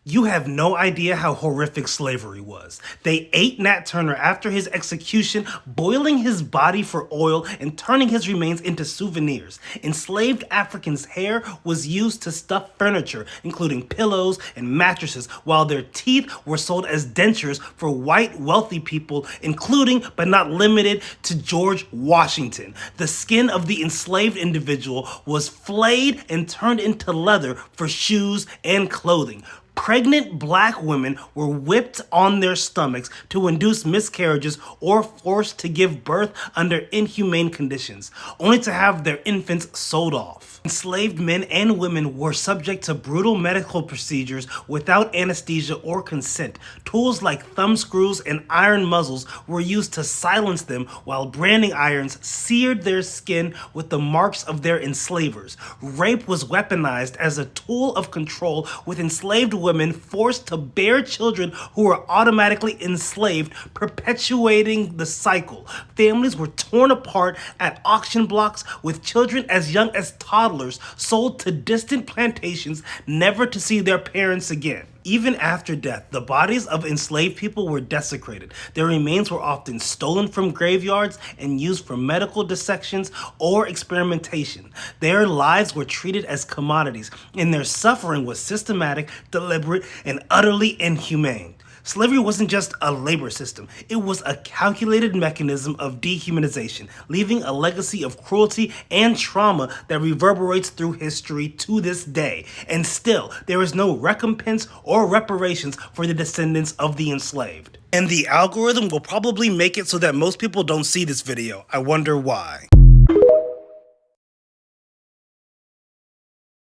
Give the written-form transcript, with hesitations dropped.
You have no idea how horrific slavery was. They ate Nat Turner after his execution, boiling his body for oil and turning his remains into souvenirs. Enslaved Africans' hair was used to stuff furniture, including pillows and mattresses, while their teeth were sold as dentures for white wealthy people, including but not limited to George Washington. The skin of the enslaved individual was flayed and turned into leather for shoes and clothing. Pregnant black women were whipped on their stomachs to induce miscarriages or forced to give birth under inhumane conditions, only to have their infants sold off. Enslaved men and women were subject to brutal medical procedures without anesthesia or consent. Tools like thumb screws and iron muzzles were used to silence them, while branding irons seared their skin with the marks of their enslavers. Rape was weaponized as a tool of control, with enslaved women forced to bear children who were automatically enslaved, perpetuating the cycle. Families were torn apart at auction blocks, with children as young as toddlers sold to distant plantations, never to see their parents again. Even after death, the bodies of enslaved people were desecrated. Their remains were often stolen from graveyards and used for medical dissections or experimentation. Their lives were treated as commodities, and their suffering was systematic, deliberate, and utterly inhumane. Slavery wasn't just a labor system, it was a calculated mechanism of dehumanization, leaving a legacy of cruelty and trauma that reverberates through history to this day. And still, there is no recompense or reparations for the descendants of the enslaved. And the algorithm will probably make it so that most people don't see this video. I wonder why.